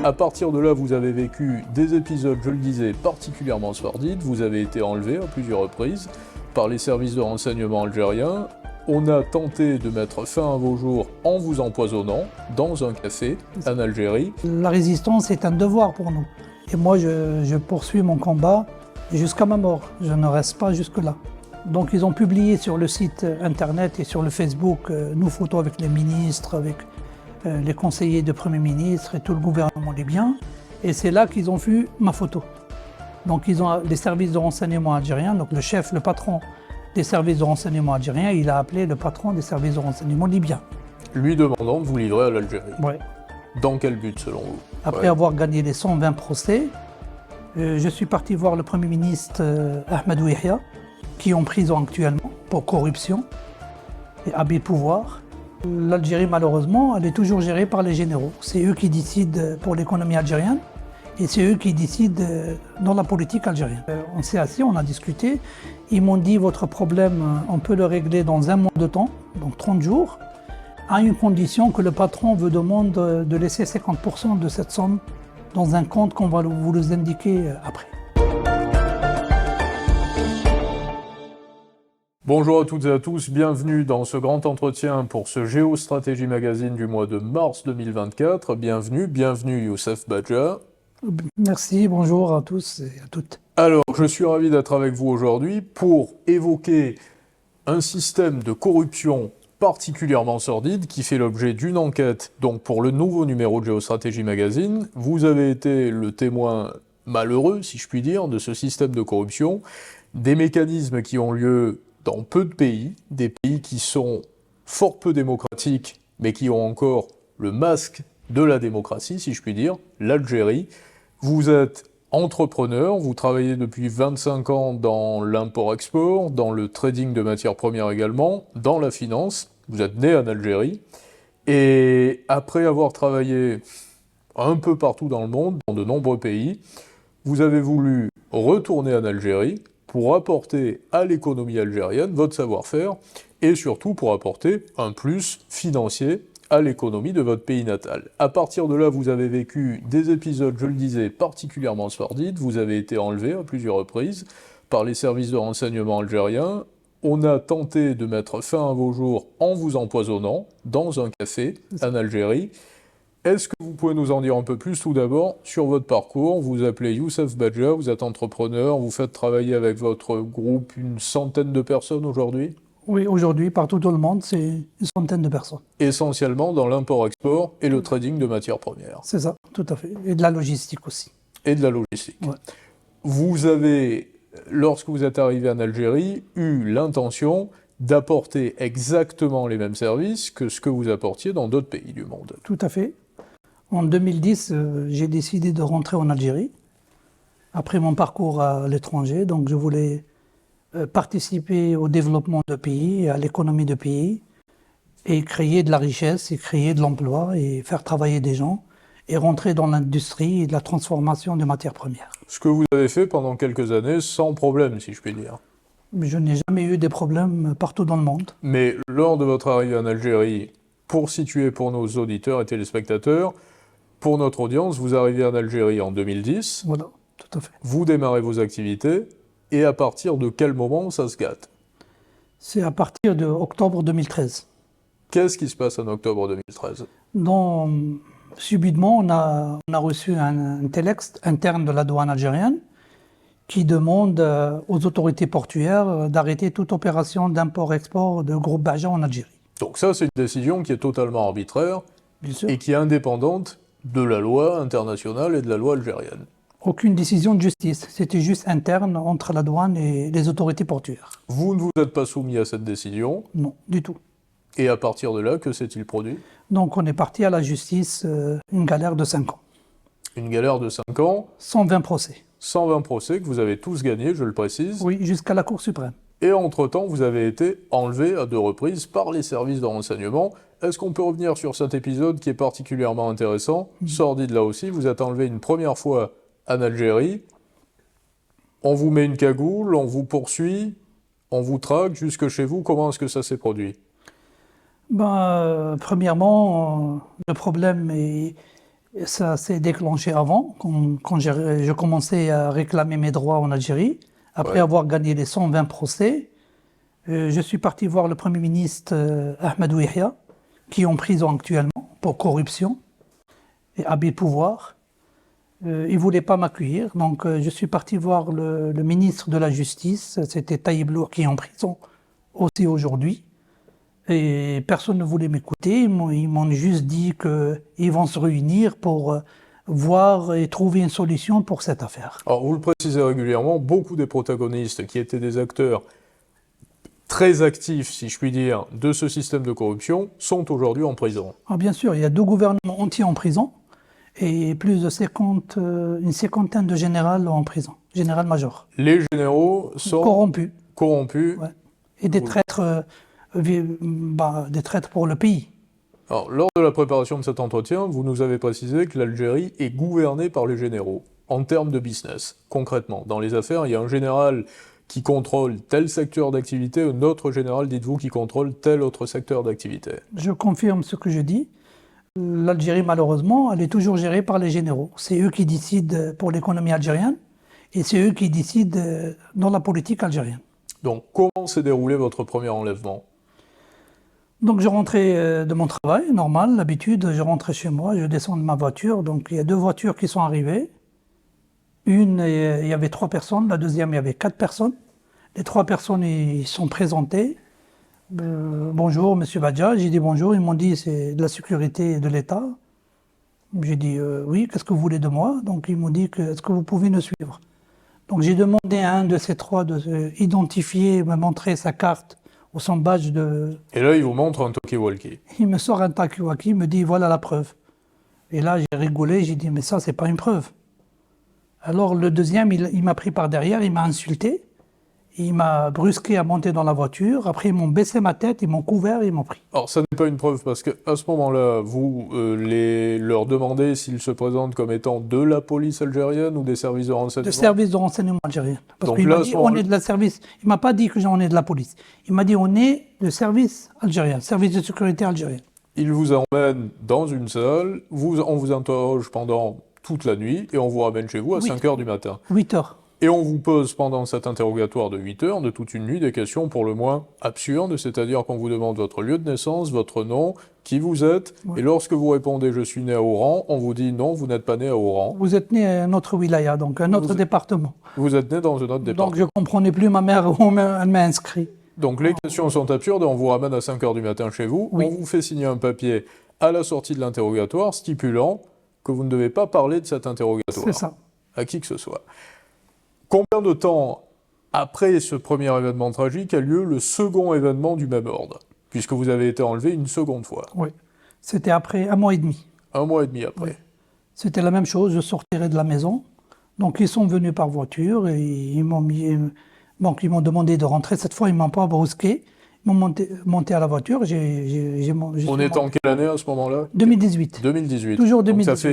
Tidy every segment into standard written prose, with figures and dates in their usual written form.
À partir de là, vous avez vécu des épisodes, je le disais, particulièrement sordides. Vous avez été enlevé à plusieurs reprises par les services de renseignement algériens. On a tenté de mettre fin à vos jours en vous empoisonnant dans un café en Algérie. La résistance est un devoir pour nous. Et moi, je poursuis mon combat jusqu'à ma mort. Je ne reste pas jusque-là. Donc ils ont publié sur le site internet et sur le Facebook nos photos avec les ministres, avec les conseillers de Premier ministre et tout le gouvernement libyen. Et c'est là qu'ils ont vu ma photo. Donc ils ont les services de renseignement algériens, donc le chef, le patron des services de renseignement algériens, il a appelé le patron des services de renseignement libyens. Lui demandant de vous livrer à l'Algérie. Ouais. Dans quel but selon vous? Après avoir gagné les 120 procès, je suis parti voir le Premier ministre Ahmadou Yahya, qui est en prison actuellement pour corruption et abus de pouvoir. L'Algérie, malheureusement, elle est toujours gérée par les généraux. C'est eux qui décident pour l'économie algérienne et c'est eux qui décident dans la politique algérienne. On s'est assis, on a discuté. Ils m'ont dit, votre problème, on peut le régler dans un mois de temps, donc 30 jours, à une condition que le patron vous demande de laisser 50% de cette somme dans un compte qu'on va vous les indiquer après. Bonjour à toutes et à tous, bienvenue dans ce grand entretien pour ce Géostratégie Magazine du mois de mars 2024. Bienvenue Youssef Badja. Merci, bonjour à tous et à toutes. Alors, je suis ravi d'être avec vous aujourd'hui pour évoquer un système de corruption particulièrement sordide qui fait l'objet d'une enquête donc pour le nouveau numéro de Géostratégie Magazine. Vous avez été le témoin malheureux, si je puis dire, de ce système de corruption, des mécanismes qui ont lieu dans peu de pays, des pays qui sont fort peu démocratiques, mais qui ont encore le masque de la démocratie, si je puis dire, l'Algérie. Vous êtes entrepreneur, vous travaillez depuis 25 ans dans l'import-export, dans le trading de matières premières également, dans la finance. Vous êtes né en Algérie. Et après avoir travaillé un peu partout dans le monde, dans de nombreux pays, vous avez voulu retourner en Algérie pour apporter à l'économie algérienne votre savoir-faire et surtout pour apporter un plus financier à l'économie de votre pays natal. À partir de là, vous avez vécu des épisodes, je le disais, particulièrement sordides. Vous avez été enlevé à plusieurs reprises par les services de renseignement algériens. On a tenté de mettre fin à vos jours en vous empoisonnant dans un café en Algérie. Est-ce que vous pouvez nous en dire un peu plus tout d'abord sur votre parcours? Vous vous appelez Youssef Badja, vous êtes entrepreneur, vous faites travailler avec votre groupe une centaine de personnes aujourd'hui? Oui, aujourd'hui, partout dans le monde, c'est une centaine de personnes. Essentiellement dans l'import-export et le trading de matières premières. C'est ça, tout à fait. Et de la logistique aussi. Et de la logistique. Ouais. Vous avez, lorsque vous êtes arrivé en Algérie, eu l'intention d'apporter exactement les mêmes services que ce que vous apportiez dans d'autres pays du monde. Tout à fait. En 2010, j'ai décidé de rentrer en Algérie, après mon parcours à l'étranger. Donc je voulais participer au développement de pays, à l'économie de pays, et créer de la richesse, et créer de l'emploi, et faire travailler des gens, et rentrer dans l'industrie et de la transformation des matières premières. Ce que vous avez fait pendant quelques années sans problème, si je puis dire. Je n'ai jamais eu des problèmes partout dans le monde. Mais lors de votre arrivée en Algérie, pour situer pour nos auditeurs et téléspectateurs, pour notre audience, vous arrivez en Algérie en 2010. Voilà, tout à fait. Vous démarrez vos activités, et à partir de quel moment ça se gâte? C'est à partir de octobre 2013. Qu'est-ce qui se passe en octobre 2013? Subitement, on a reçu un téléx interne de la douane algérienne qui demande aux autorités portuaires d'arrêter toute opération d'import-export de groupe Badja en Algérie. Donc ça, c'est une décision qui est totalement arbitraire Bien sûr. et qui est indépendante de la loi internationale et de la loi algérienne. Aucune décision de justice, c'était juste interne entre la douane et les autorités portuaires. Vous ne vous êtes pas soumis à cette décision? Non, du tout. Et à partir de là, que s'est-il produit? Donc on est parti à la justice, une galère de 5 ans. Une galère de 5 ans, 120 procès. 120 procès que vous avez tous gagnés, je le précise. Oui, jusqu'à la Cour suprême. Et entre-temps, vous avez été enlevé à 2 reprises par les services de renseignement. Est-ce qu'on peut revenir sur cet épisode qui est particulièrement intéressant? Sordide là aussi, vous êtes enlevé une première fois en Algérie. On vous met une cagoule, on vous poursuit, on vous traque jusque chez vous. Comment est-ce que ça s'est produit? Premièrement, le problème est Et ça s'est déclenché avant, quand je commençais à réclamer mes droits en Algérie. Après avoir gagné les 120 procès, je suis parti voir le Premier ministre Ahmadou Yahya, qui est en prison actuellement pour corruption et abus de pouvoir. Il ne voulait pas m'accueillir, donc je suis parti voir le ministre de la Justice, c'était Taïb Lour, qui est en prison aussi aujourd'hui. Et personne ne voulait m'écouter, ils m'ont juste dit qu'ils vont se réunir pour voir et trouver une solution pour cette affaire. Alors, vous le précisez régulièrement, beaucoup des protagonistes qui étaient des acteurs très actifs, si je puis dire, de ce système de corruption, sont aujourd'hui en prison. Ah, bien sûr, il y a 2 gouvernements entiers en prison et plus de une cinquantaine de généraux en prison, général-major. Les généraux sont corrompus. Ouais. Et des traîtres, des traîtres pour le pays. Alors, lors de la préparation de cet entretien, vous nous avez précisé que l'Algérie est gouvernée par les généraux, en termes de business. Concrètement, dans les affaires, il y a un général qui contrôle tel secteur d'activité, un autre général, dites-vous, qui contrôle tel autre secteur d'activité. Je confirme ce que je dis. L'Algérie, malheureusement, elle est toujours gérée par les généraux. C'est eux qui décident pour l'économie algérienne et c'est eux qui décident dans la politique algérienne. Donc, comment s'est déroulé votre premier enlèvement ? Donc, je rentrais de mon travail, normal, l'habitude, je rentrais chez moi, je descends de ma voiture. Donc, il y a 2 voitures qui sont arrivées. Une, il y avait 3 personnes, la deuxième, il y avait 4 personnes. Les 3 personnes, ils sont présentées. Bonjour, monsieur Badja. J'ai dit bonjour. Ils m'ont dit c'est de la sécurité de l'État. J'ai dit oui, qu'est-ce que vous voulez de moi? Donc, ils m'ont dit est-ce que vous pouvez nous suivre? Donc, j'ai demandé à un de ces 3 de s'identifier, me montrer sa carte ou son badge de... Et là, il vous montre un talkie-walkie. Il me sort un talkie-walkie, il me dit voilà la preuve. Et là, j'ai rigolé, j'ai dit mais ça, c'est pas une preuve. Alors, le deuxième, il m'a pris par derrière, il m'a insulté. Il m'a brusqué à monter dans la voiture. Après, ils m'ont baissé ma tête, ils m'ont couvert, ils m'ont pris. Alors, ça n'est pas une preuve parce qu'à ce moment-là, vous leur demandez s'ils se présentent comme étant de la police algérienne ou des services de renseignement. De service de renseignement algérien. Parce qu'il là, m'a dit on est de la service. Il m'a pas dit que j'en ai de la police. Il m'a dit on est de service algérien, service de sécurité algérien. Il vous emmène dans une salle, on vous interroge pendant toute la nuit et on vous ramène chez vous à 5h du matin. 8h. Et on vous pose pendant cet interrogatoire de 8 heures, de toute une nuit, des questions pour le moins absurdes, c'est-à-dire qu'on vous demande votre lieu de naissance, votre nom, qui vous êtes, et lorsque vous répondez « je suis né à Oran », on vous dit « non, vous n'êtes pas né à Oran ». Vous êtes né à un autre wilaya, donc un autre département. Vous êtes né dans un autre département. Donc je ne comprenais plus ma mère où elle m'a inscrit. Donc les questions sont absurdes, on vous ramène à 5 heures du matin chez vous, on vous fait signer un papier à la sortie de l'interrogatoire stipulant que vous ne devez pas parler de cet interrogatoire. C'est ça. À qui que ce soit. Combien de temps après ce premier événement tragique a lieu le second événement du même ordre? Puisque vous avez été enlevé une seconde fois. Oui. C'était après 1 mois et demi. 1 mois et demi après. Oui. C'était la même chose, je sortirais de la maison. Donc ils sont venus par voiture et ils m'ont demandé de rentrer. Cette fois, ils ne m'ont pas brusqué. Ils m'ont monté à la voiture. On est en quelle année à ce moment-là? 2018. 2018. Toujours 2018. Donc ça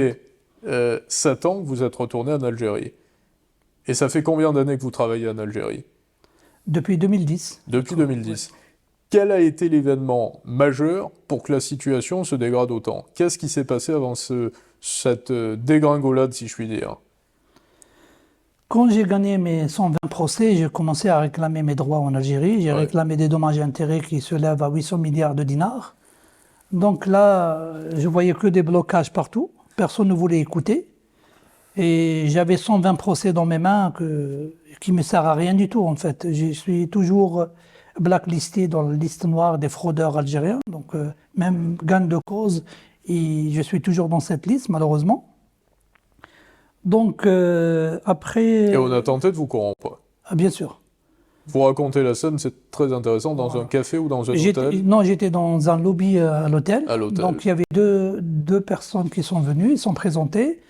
fait 7 ans que vous êtes retourné en Algérie. Et ça fait combien d'années que vous travaillez en Algérie? Depuis 2010. Depuis 2010. Ouais. Quel a été l'événement majeur pour que la situation se dégrade autant? Qu'est-ce qui s'est passé avant cette dégringolade, si je puis dire? Quand j'ai gagné mes 120 procès, j'ai commencé à réclamer mes droits en Algérie. J'ai réclamé des dommages et intérêts qui se lèvent à 800 milliards de dinars. Donc là, je voyais que des blocages partout. Personne ne voulait écouter. Et j'avais 120 procès dans mes mains qui ne me servent à rien du tout, en fait. Je suis toujours blacklisté dans la liste noire des fraudeurs algériens. Donc, même gain de cause, et je suis toujours dans cette liste, malheureusement. Donc, après... Et on a tenté de vous corrompre? Ah, bien sûr. Vous racontez la scène, c'est très intéressant, dans un café ou dans un hôtel? Non, j'étais dans un lobby à l'hôtel. À l'hôtel. Donc, il y avait deux personnes qui sont venues, ils sont présentées.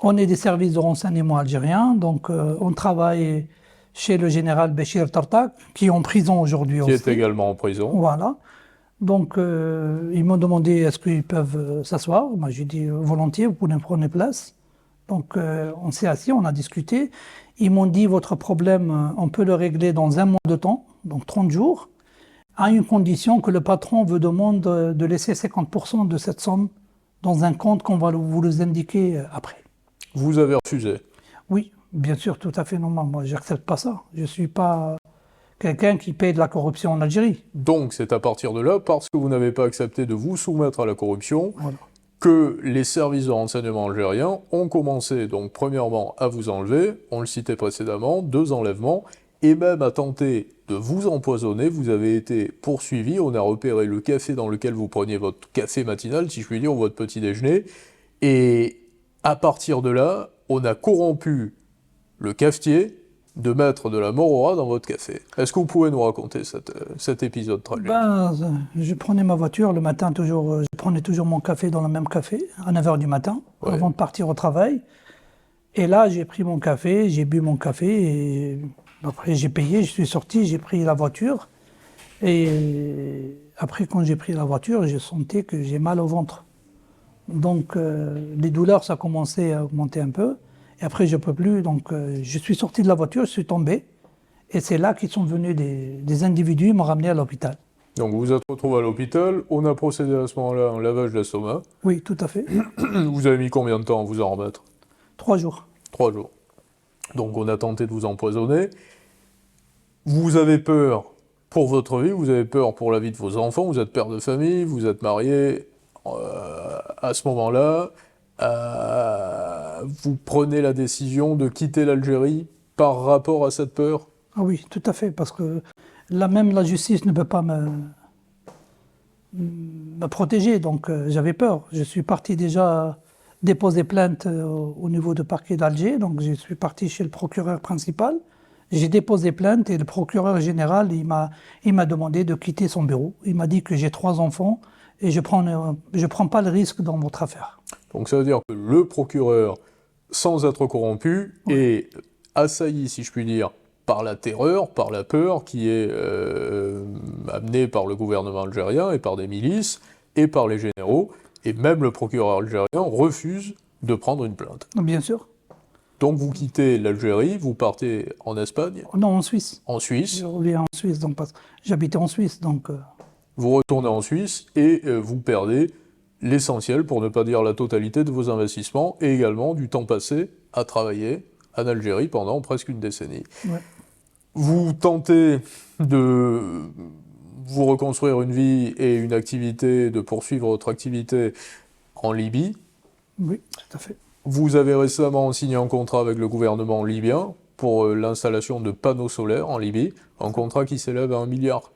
On est des services de renseignement algériens, donc on travaille chez le général Béchir Tartak, qui est en prison aujourd'hui aussi. Qui est également en prison. Voilà. Donc ils m'ont demandé est-ce qu'ils peuvent s'asseoir. Moi j'ai dit volontiers, vous pouvez prendre place. Donc on s'est assis, on a discuté. Ils m'ont dit votre problème, on peut le régler dans 1 mois de temps, donc 30 jours, à une condition que le patron vous demande de laisser 50% de cette somme dans un compte qu'on va vous les indiquer après. Vous avez refusé. Oui, bien sûr, tout à fait normal. Moi, j'accepte pas ça. Je suis pas quelqu'un qui paie de la corruption en Algérie. Donc c'est à partir de là, parce que vous n'avez pas accepté de vous soumettre à la corruption, Voilà. que les services de renseignement algériens ont commencé, donc premièrement, à vous enlever, on le citait précédemment, 2 enlèvements, et même à tenter de vous empoisonner. Vous avez été poursuivi, on a repéré le café dans lequel vous preniez votre café matinal, si je puis dire, ou votre petit déjeuner, et à partir de là, on a corrompu le cafetier de mettre de la morora dans votre café. Est-ce que vous pouvez nous raconter cet épisode tragique? Je prenais ma voiture le matin, toujours, je prenais toujours mon café dans le même café, à 9h du matin, Ouais. avant de partir au travail. Et là, j'ai pris mon café, j'ai bu mon café, et après j'ai payé, je suis sorti, j'ai pris la voiture. Et après, quand j'ai pris la voiture, j'ai senti que j'ai mal au ventre. Donc, les douleurs, ça commençait à augmenter un peu. Et après, je ne peux plus. Donc, je suis sorti de la voiture, je suis tombé. Et c'est là qu'ils sont venus des individus, ils m'ont ramené à l'hôpital. Donc vous vous êtes retrouvé à l'hôpital, on a procédé à ce moment-là à un lavage d'estomac. Oui, tout à fait. Vous avez mis combien de temps à vous en remettre? 3 jours. 3 jours. Donc on a tenté de vous empoisonner. Vous avez peur pour votre vie, vous avez peur pour la vie de vos enfants, vous êtes père de famille, vous êtes marié à ce moment-là. Vous prenez la décision de quitter l'Algérie par rapport à cette peur? Ah oui, tout à fait, parce que là même la justice ne peut pas me protéger, donc j'avais peur. Je suis parti déjà déposer plainte au niveau du parquet d'Alger, donc je suis parti chez le procureur principal. J'ai déposé plainte et le procureur général, il m'a demandé de quitter son bureau. Il m'a dit que j'ai 3 enfants et je prends pas le risque dans votre affaire. Donc ça veut dire que le procureur, sans être corrompu, est assailli, si je puis dire, par la terreur, par la peur qui est amenée par le gouvernement algérien et par des milices et par les généraux, et même le procureur algérien refuse de prendre une plainte. Bien sûr. Donc vous quittez l'Algérie, vous partez en Espagne, Non, en Suisse. en Suisse, Je reviens en Suisse, donc j'habitais en Suisse, donc vous retournez en Suisse et vous perdez l'essentiel, pour ne pas dire la totalité de vos investissements, et également du temps passé à travailler en Algérie pendant presque une décennie. ouais. Vous tentez de vous reconstruire une vie et une activité, de poursuivre votre activité en Libye. Oui, tout à fait. Vous avez récemment signé un contrat avec le gouvernement libyen pour l'installation de panneaux solaires en Libye, un contrat qui s'élève à 1,4 milliard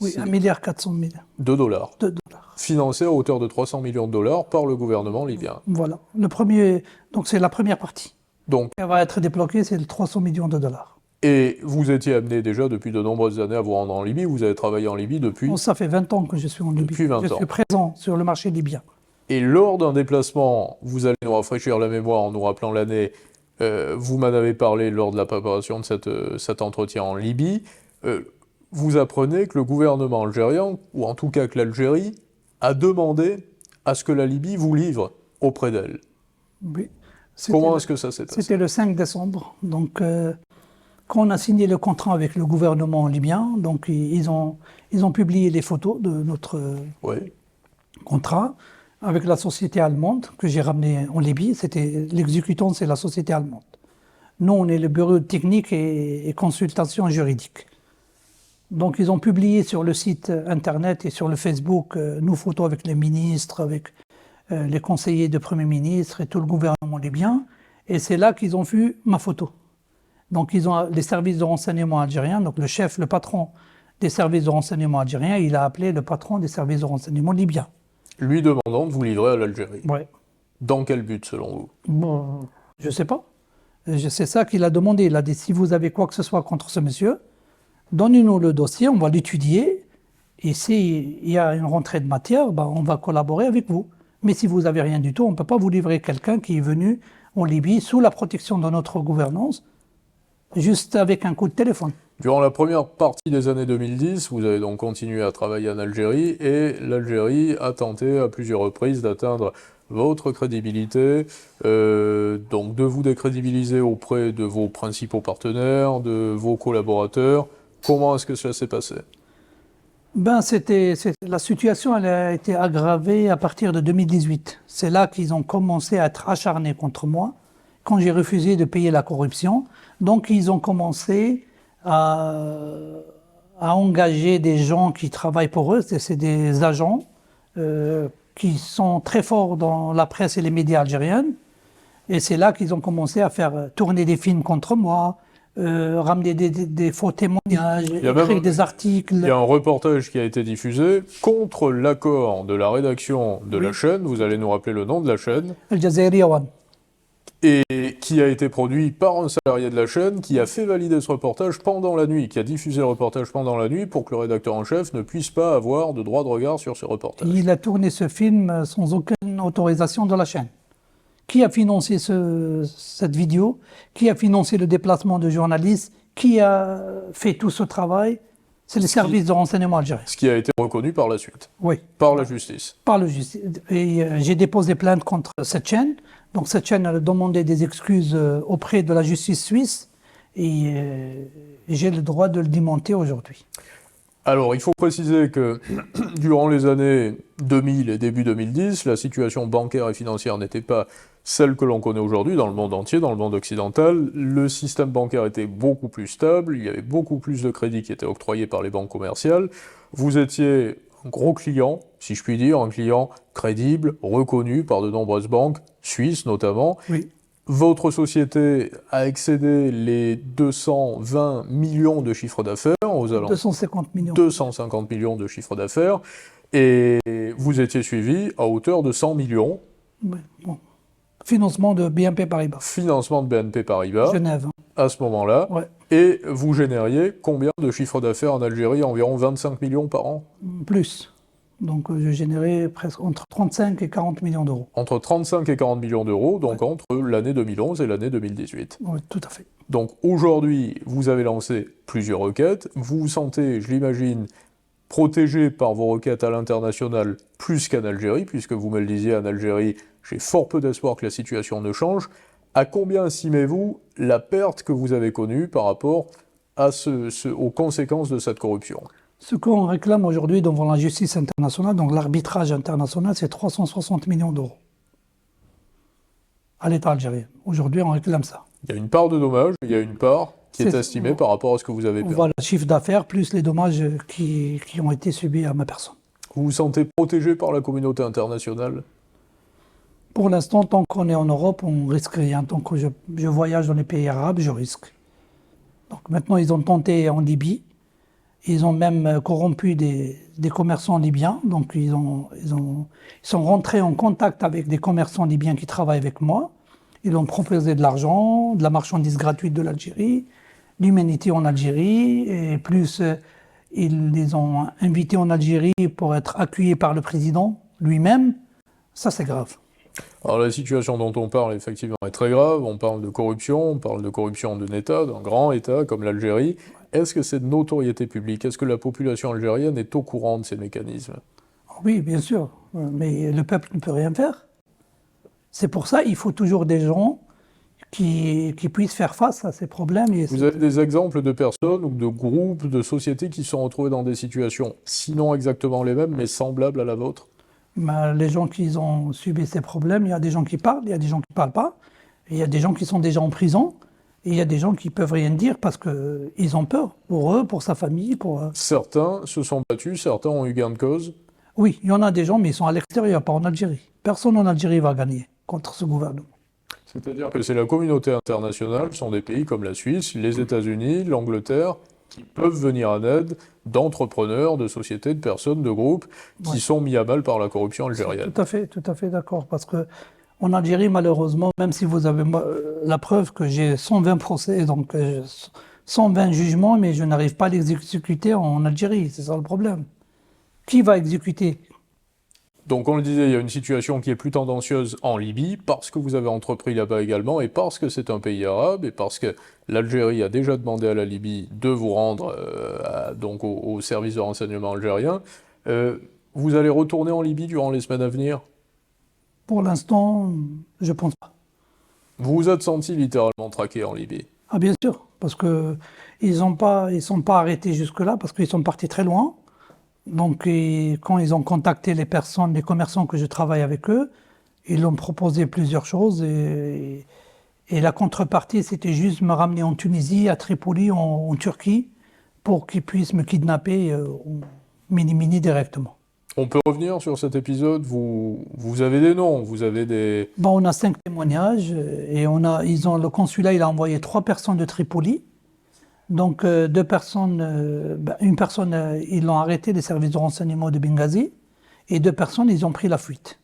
Oui, 1,4 milliard de dollars, de dollars. financé à hauteur de 300 millions de dollars par le gouvernement libyen. Voilà. Donc c'est la première partie. Donc, Elle va être débloquée, c'est de 300 millions de dollars. et vous étiez amené déjà depuis de nombreuses années à vous rendre en Libye, vous avez travaillé en Libye depuis... Bon, ça fait 20 ans que je suis en Libye. Depuis 20 je ans. suis présent sur le marché libyen. Et lors d'un déplacement, vous allez nous rafraîchir la mémoire en nous rappelant l'année, vous m'en avez parlé lors de la préparation de cet entretien en Libye, vous apprenez que le gouvernement algérien, ou en tout cas que l'Algérie, a demandé à ce que la Libye vous livre auprès d'elle. Oui. Comment est-ce que ça s'est passé? C'était le 5 décembre. Donc, quand on a signé le contrat avec le gouvernement libyen, donc ils ont publié les photos de notre Oui. contrat avec la société allemande que j'ai ramenée en Libye. L'exécutant, c'est la société allemande. Nous, on est le bureau technique et consultation juridique. Donc, ils ont publié sur le site internet et sur le Facebook nos photos avec les ministres, avec les conseillers de Premier ministre et tout le gouvernement libyen. Et c'est là qu'ils ont vu ma photo. Donc, ils ont les services de renseignement algériens, donc le chef, le patron des services de renseignement algériens, il a appelé le patron des services de renseignement libyens. Lui demandant de vous livrer à l'Algérie. Ouais. Dans quel but, selon vous? Bon, je ne sais pas. C'est ça qu'il a demandé. Il a dit, si vous avez quoi que ce soit contre ce monsieur, donnez-nous le dossier, on va l'étudier. Et s'il y a une rentrée de matière, ben, on va collaborer avec vous. Mais si vous n'avez rien du tout, on ne peut pas vous livrer quelqu'un qui est venu en Libye sous la protection de notre gouvernance, juste avec un coup de téléphone. Durant la première partie des années 2010, vous avez donc continué à travailler en Algérie et l'Algérie a tenté à plusieurs reprises d'atteindre votre crédibilité, donc de vous décrédibiliser auprès de vos principaux partenaires, de vos collaborateurs. Comment est-ce que cela s'est passé? La situation elle a été aggravée à partir de 2018. C'est là qu'ils ont commencé à être acharnés contre moi, quand j'ai refusé de payer la corruption. Donc ils ont commencé à engager des gens qui travaillent pour eux, c'est des agents qui sont très forts dans la presse et les médias algériens. Et c'est là qu'ils ont commencé à faire tourner des films contre moi, ramener des faux témoignages, écrire des articles. Il y a un reportage qui a été diffusé contre l'accord de la rédaction de la chaîne, vous allez nous rappeler le nom de la chaîne, Al Jazeera One. et qui a été produit par un salarié de la chaîne qui a fait valider ce reportage pendant la nuit, qui a diffusé le reportage pendant la nuit pour que le rédacteur en chef ne puisse pas avoir de droit de regard sur ce reportage. Il a tourné ce film sans aucune autorisation de la chaîne. Qui a financé cette vidéo? Qui a financé le déplacement de journalistes? Qui a fait tout ce travail? C'est les services de renseignement algériens. Ce qui a été reconnu par la suite, Oui. par la justice. Par le justice. Et j'ai déposé plainte contre cette chaîne. Donc cette chaîne a demandé des excuses auprès de la justice suisse et j'ai le droit de le démonter aujourd'hui. Alors, il faut préciser que durant les années 2000 et début 2010, la situation bancaire et financière n'était pas celle que l'on connaît aujourd'hui dans le monde entier, dans le monde occidental. Le système bancaire était beaucoup plus stable, il y avait beaucoup plus de crédits qui étaient octroyés par les banques commerciales. Vous étiez un gros client, si je puis dire, un client crédible, reconnu par de nombreuses banques, suisses notamment. Oui. Votre société a excédé les 220 millions de chiffre d'affaires, aux alentours 250 millions. 250 millions de chiffre d'affaires, et vous étiez suivi à hauteur de 100 millions. Oui, bon. Financement de BNP Paribas. Financement de BNP Paribas, Genève. à ce moment-là, Ouais. et vous génériez combien de chiffre d'affaires en Algérie? Environ 25 millions par an? Plus. Donc je générais presque entre 35 et 40 millions d'euros. Entre 35 et 40 millions d'euros, donc entre l'année 2011 et l'année 2018. Oui, tout à fait. Donc aujourd'hui, vous avez lancé plusieurs requêtes, vous vous sentez, je l'imagine, protégé par vos requêtes à l'international plus qu'en Algérie, puisque vous me le disiez, en Algérie, j'ai fort peu d'espoir que la situation ne change. À combien estimez-vous la perte que vous avez connue par rapport à aux conséquences de cette corruption? Ce qu'on réclame aujourd'hui devant la justice internationale, donc l'arbitrage international, c'est 360 millions d'euros à l'État algérien. Aujourd'hui, on réclame ça. Il y a une part de dommages, il y a une part qui est estimée par rapport à ce que vous avez perdu. Voilà, chiffre d'affaires plus les dommages qui ont été subis à ma personne. Vous vous sentez protégé par la communauté internationale? Pour l'instant, tant qu'on est en Europe, on ne risque rien. Tant que je voyage dans les pays arabes, je risque. Donc maintenant, ils ont tenté en Libye. Ils ont même corrompu des commerçants libyens. Donc ils sont rentrés en contact avec des commerçants libyens qui travaillent avec moi. Ils ont proposé de l'argent, de la marchandise gratuite de l'Algérie, l'humanité en Algérie, et plus ils les ont invités en Algérie pour être accueillis par le président lui-même. Ça, c'est grave. Alors la situation dont on parle effectivement est très grave, on parle de corruption d'un État, d'un grand État comme l'Algérie. Est-ce que c'est de notoriété publique? Est-ce que la population algérienne est au courant de ces mécanismes? Oui, bien sûr, mais le peuple ne peut rien faire. C'est pour ça qu'il faut toujours des gens qui puissent faire face à ces problèmes. Vous avez des exemples de personnes ou de groupes, de sociétés qui se sont retrouvés dans des situations, sinon exactement les mêmes, mais semblables à la vôtre? Les gens qui ont subi ces problèmes, il y a des gens qui parlent, il y a des gens qui ne parlent pas, et il y a des gens qui sont déjà en prison, et il y a des gens qui ne peuvent rien dire parce qu'ils ont peur, pour eux, pour sa famille, pour... Certains se sont battus, certains ont eu gain de cause? Oui, il y en a des gens, mais ils sont à l'extérieur, pas en Algérie. Personne en Algérie va gagner contre ce gouvernement. C'est-à-dire que c'est la communauté internationale, ce sont des pays comme la Suisse, les États-Unis, l'Angleterre, qui peuvent venir en aide d'entrepreneurs, de sociétés, de personnes, de groupes qui sont mis à mal par la corruption algérienne. Tout à fait d'accord. Parce qu'en Algérie, malheureusement, même si vous avez la preuve que j'ai 120 procès, donc 120 jugements, mais je n'arrive pas à les exécuter en Algérie. C'est ça le problème. Qui va exécuter? Donc on le disait, il y a une situation qui est plus tendancieuse en Libye, parce que vous avez entrepris là-bas également, et parce que c'est un pays arabe, et parce que l'Algérie a déjà demandé à la Libye de vous rendre donc au service de renseignement algérien. Vous allez retourner en Libye durant les semaines à venir? Pour l'instant, je ne pense pas. Vous vous êtes senti littéralement traqué en Libye? Ah bien sûr, parce qu'ils sont pas arrêtés jusque-là, parce qu'ils sont partis très loin. Donc, quand ils ont contacté les personnes, les commerçants que je travaille avec eux, ils ont proposé plusieurs choses. Et la contrepartie, c'était juste me ramener en Tunisie, à Tripoli, en Turquie, pour qu'ils puissent me kidnapper mini directement. On peut revenir sur cet épisode. Vous avez des noms, vous avez des... Bon, on a 5 témoignages et le consulat il a envoyé 3 personnes de Tripoli. Donc, 2 personnes, une personne, ils l'ont arrêté, les services de renseignement de Benghazi, et 2 personnes, ils ont pris la fuite.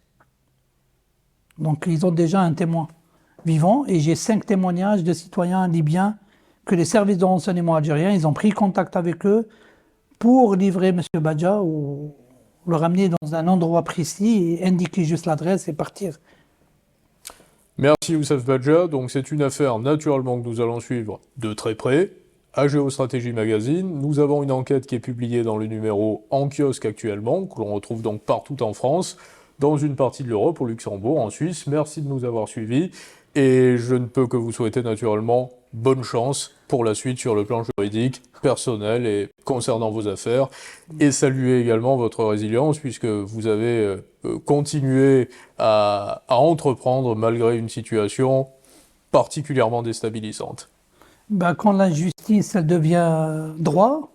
Donc, ils ont déjà un témoin vivant, et j'ai 5 témoignages de citoyens libyens que les services de renseignement algériens, ils ont pris contact avec eux pour livrer M. Badja ou le ramener dans un endroit précis et indiquer juste l'adresse et partir. Merci Youssef Badja. Donc c'est une affaire naturellement que nous allons suivre de très près. À Géostratégie Magazine, nous avons une enquête qui est publiée dans le numéro en kiosque actuellement, que l'on retrouve donc partout en France, dans une partie de l'Europe, au Luxembourg, en Suisse. Merci de nous avoir suivis et je ne peux que vous souhaiter naturellement bonne chance pour la suite sur le plan juridique, personnel et concernant vos affaires, et saluer également votre résilience puisque vous avez continué à entreprendre malgré une situation particulièrement déstabilisante. Ben, quand l'injustice elle devient droit,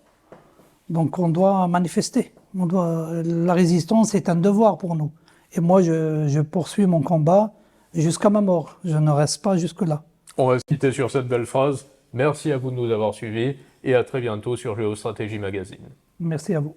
donc on doit manifester. La résistance est un devoir pour nous. Et moi, je poursuis mon combat jusqu'à ma mort. Je ne reste pas jusque-là. On va se quitter sur cette belle phrase. Merci à vous de nous avoir suivis et à très bientôt sur Géostratégie Magazine. Merci à vous.